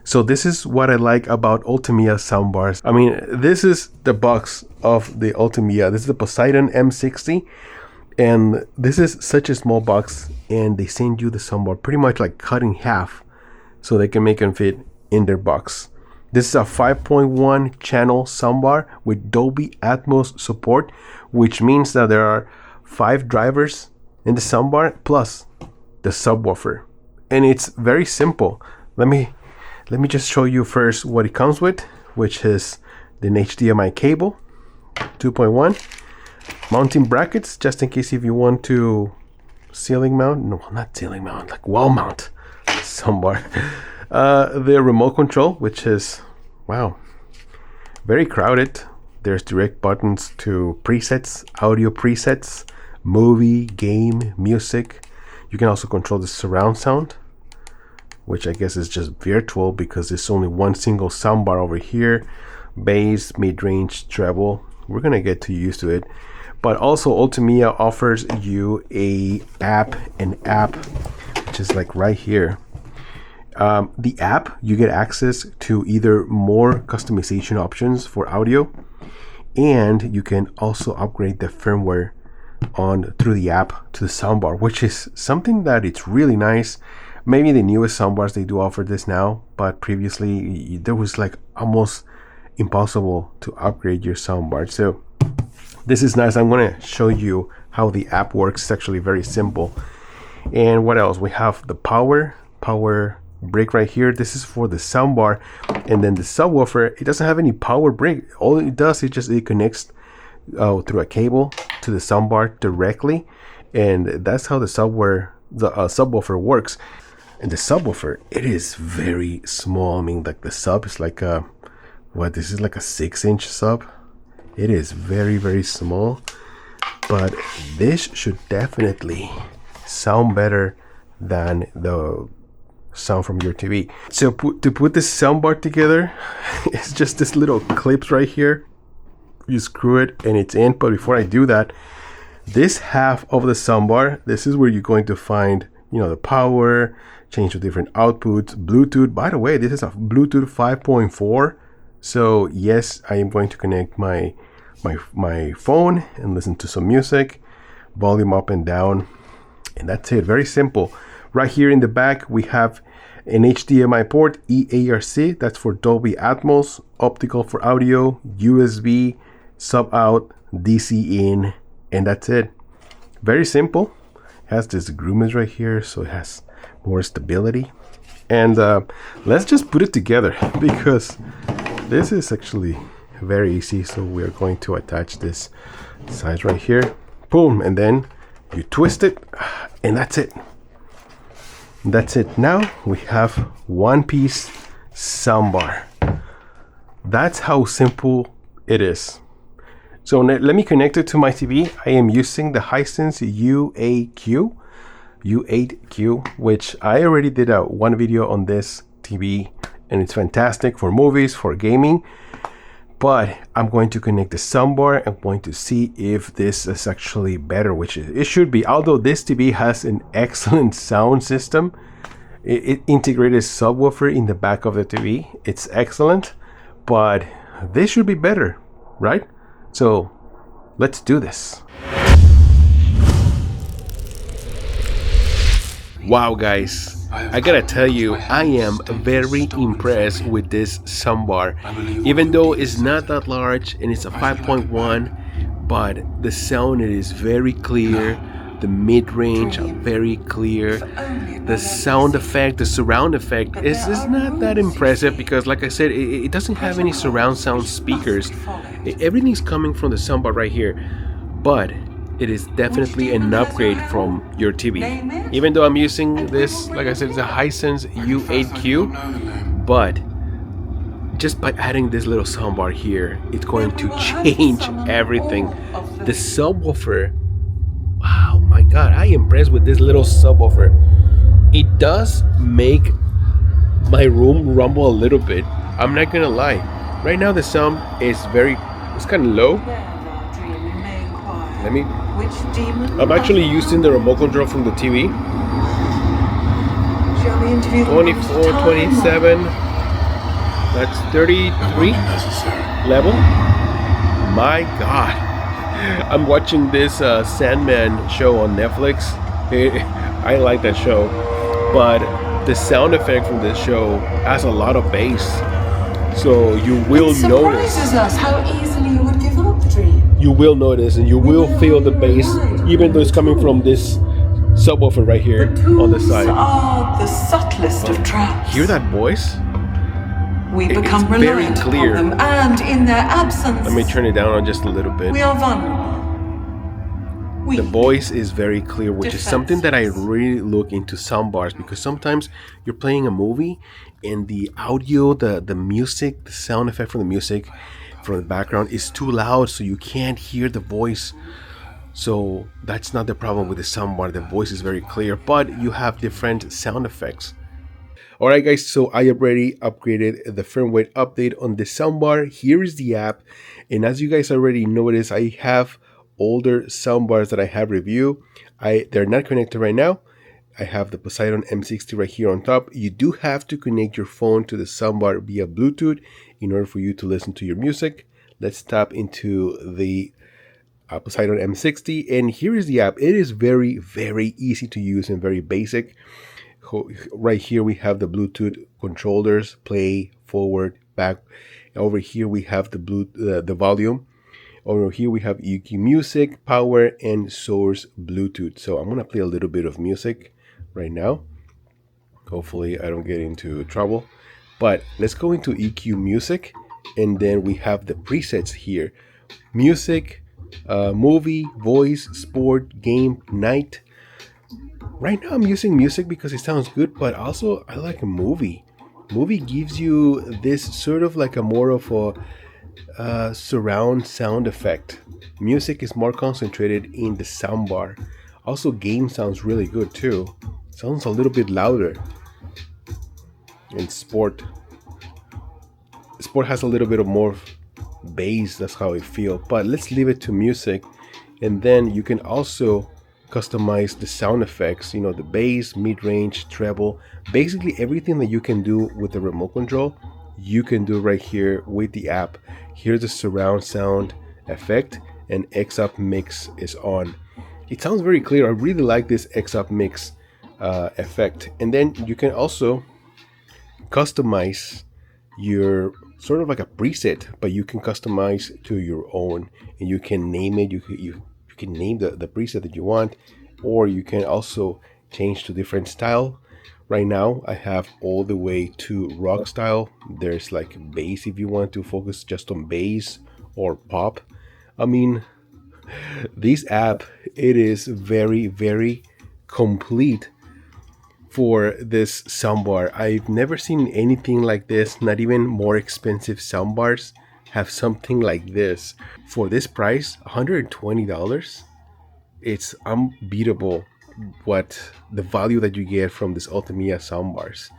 So this is what I like about Ultimea soundbars. I mean, this is the box of the Ultimea. This is the Poseidon M60. And this is such a small box, and they send you the soundbar pretty much like cut in half so they can make them fit in their box. This is a 5.1 channel soundbar with Dolby Atmos support, which means that there are 5 drivers in the soundbar plus the subwoofer. And it's very simple. Let me just show you first what it comes with, which is an HDMI cable, 2.1, mounting brackets, just in case if you want to ceiling mount, no, not ceiling mount, like wall mount soundbar. The remote control, which is, wow, very crowded. There's direct buttons to presets, audio presets, movie, game, music. You can also control the surround sound, which I guess is just virtual because there's only one single soundbar over here. Bass, mid-range, treble. We're gonna get too used to it. But also Ultimea offers you an app, which is like right here. The app, you get access to either more customization options for audio, and you can also upgrade the firmware through the app to the soundbar, which is something that it's really nice. Maybe the newest soundbars, they do offer this now, but previously there was like almost impossible to upgrade your soundbar. So this is nice. I'm going to show you how the app works. It's actually very simple. And what else? We have the power brick right here. This is for the soundbar. And then the subwoofer, it doesn't have any power brick. All it does is just it connects through a cable to the soundbar directly, and that's how the subwoofer works. And the subwoofer, it is very small. I mean, like the sub is like this is like a 6-inch sub. It is very, very small, but this should definitely sound better than the sound from your TV. So to put this soundbar together, it's just this little clips right here. You screw it and it's in. But before I do that, this half of the soundbar, this is where you're going to find, the power, change to different outputs, Bluetooth. By the way, this is a Bluetooth 5.4. So yes, I am going to connect my phone and listen to some music, volume up and down, and that's it. Very simple. Right here in the back, we have an HDMI port, EARC, that's for Dolby Atmos, optical for audio, USB, sub out, DC in, and that's it. Very simple. It has this groomments right here, so it has more stability. And let's just put it together because this is actually very easy. So we're going to attach this size right here, boom, and then you twist it, and that's it. That's it. Now we have one piece soundbar. That's how simple it is. So let me connect it to my TV. I am using the Hisense U8Q, which I already did one video on this TV, and it's fantastic for movies, for gaming. But I'm going to connect the soundbar. I'm going to see if this is actually better, which it should be. Although this TV has an excellent sound system, it integrated subwoofer in the back of the TV. It's excellent, but this should be better, right? So let's do this. Wow, guys. I gotta tell you, I am very impressed with this soundbar. Even though it's not that large and it's a 5.1, but the sound is very clear. The mid-range are very clear. The sound effect, the surround effect is not that impressive because, like I said, it doesn't have any surround sound speakers. Everything's coming from the soundbar right here, but it is definitely an upgrade from your TV. Even though I'm using this, like I said, it's a Hisense U8Q, but just by adding this little soundbar here, it's going to change everything. The subwoofer, wow, my God, I am impressed with this little subwoofer. It does make my room rumble a little bit. I'm not gonna lie. Right now the sound is it's kind of low. I'm actually using the remote control from the TV. 24, 27. That's 33 level. My God. I'm watching this Sandman show on Netflix. I like that show. But the sound effect from this show has a lot of bass. So you will notice. It surprises us how easily you would give up dreams. You will notice and you will feel the bass, even though it's coming from this subwoofer right here on the side. Are the subtlest of traps. Hear that voice? We It's become very reliant clear. upon them, and in their absence, Let me turn it down on just a little bit. we are vulnerable. The voice is very clear, which is something that I really look into soundbars, because sometimes you're playing a movie and the audio, the music, the sound effect from the music from the background is too loud, so you can't hear the voice. So that's not the problem with the soundbar. The voice is very clear, but you have different sound effects. Alright guys, so I already upgraded the firmware update on the soundbar. Here is the app, and as you guys already noticed, I have older soundbars that I have reviewed. They're not connected right now. I have the Poseidon M60 right here on top. You do have to connect your phone to the soundbar via Bluetooth in order for you to listen to your music. Let's tap into the Poseidon M60, and here is the app. It is very, very easy to use and very basic. Right here we have the Bluetooth controllers, play, forward, back. Over here we have the volume. Over here we have EQ music, power, and source Bluetooth. So I'm gonna play a little bit of music right now. Hopefully I don't get into trouble. But let's go into EQ music, and then we have the presets here. Music, movie, voice, sport, game, night. Right now I'm using music because it sounds good, but also I like a movie. Movie gives you this sort of like a more of a surround sound effect. Music is more concentrated in the soundbar. Also game sounds really good too. Sounds a little bit louder. And sport has a little bit of more bass, that's how I feel. But let's leave it to music, and then you can also customize the sound effects, you know, the bass, mid-range, treble, basically everything that you can do with the remote control, you can do right here with the app. Here's the surround sound effect, and X-Up mix is on. It sounds very clear. I really like this X-Up mix effect. And then you can also customize your sort of like a preset, but you can customize to your own, and you can name it. You can name the preset that you want, or you can also change to different style. Right now I have all the way to rock style. There's like bass if you want to focus just on bass, or pop. I mean, this app, it is very, very complete for this soundbar. I've never seen anything like this. Not even more expensive soundbars have something like this. For this price, $120, it's unbeatable what the value that you get from this Ultimea soundbars.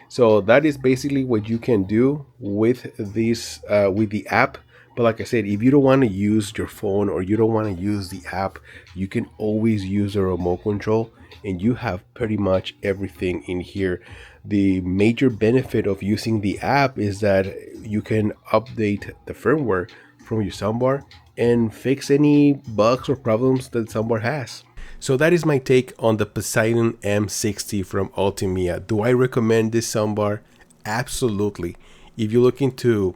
So that is basically what you can do with this with the app. But like I said, if you don't want to use your phone or you don't want to use the app, you can always use a remote control, and you have pretty much everything in here. The major benefit of using the app is that you can update the firmware from your soundbar and fix any bugs or problems that the soundbar has. So that is my take on the Poseidon M60 from Ultimea. Do I recommend this soundbar? Absolutely. If you're looking to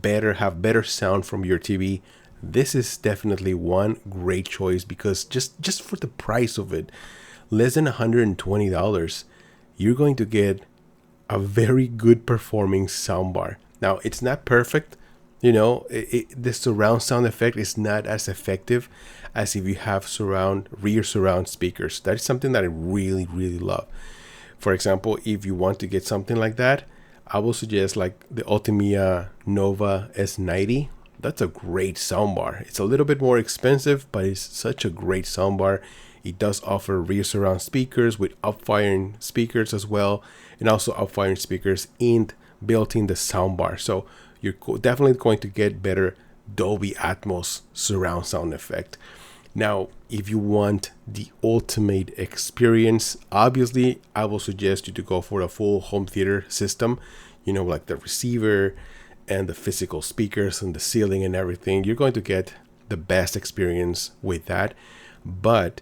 have better sound from your TV, this is definitely one great choice, because just for the price of it, less than $120, you're going to get a very good performing soundbar. Now, it's not perfect. You know, the surround sound effect is not as effective as if you have rear surround speakers. That is something that I really, really love. For example, if you want to get something like that, I will suggest like the Ultimea Nova S90. That's a great soundbar. It's a little bit more expensive, but it's such a great soundbar. It does offer rear surround speakers with up-firing speakers as well, and also up-firing speakers built in the soundbar. So you're definitely going to get better Dolby Atmos surround sound effect. Now, if you want the ultimate experience, obviously I will suggest you to go for a full home theater system. you know, like the receiver and the physical speakers and the ceiling and everything, you're going to get the best experience with that. But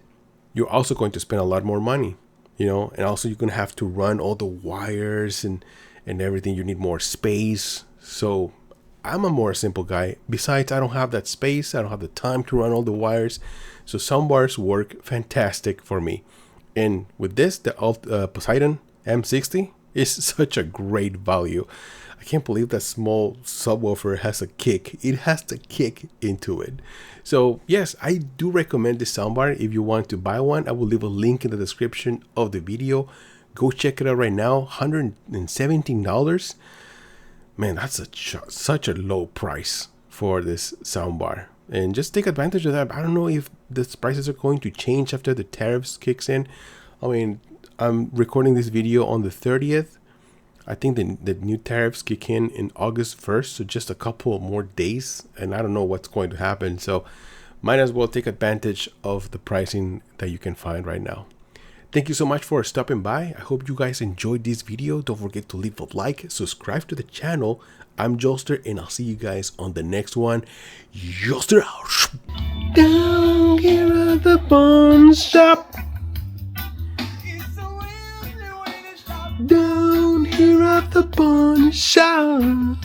you're also going to spend a lot more money, you know, and also you're going to have to run all the wires and everything. You need more space. So I'm a more simple guy. Besides, I don't have that space. I don't have the time to run all the wires. So soundbars work fantastic for me. And with this, the Poseidon M60 is such a great value. I can't believe that small subwoofer has a kick. It has the kick into it. So yes, I do recommend this soundbar. If you want to buy one, I will leave a link in the description of the video. Go check it out right now. $117. Man, that's such a low price for this soundbar. And just take advantage of that. I don't know if the prices are going to change after the tariffs kicks in. I mean, I'm recording this video on the 30th. I think the new tariffs kick in August 1st, so just a couple more days, and I don't know what's going to happen. So might as well take advantage of the pricing that you can find right now. Thank you so much for stopping by. I hope you guys enjoyed this video. Don't forget to leave a like, subscribe to the channel. I'm Jolster, and I'll see you guys on the next one. Jolster out. Down here at the pawn shop. Down here at the pawn shop.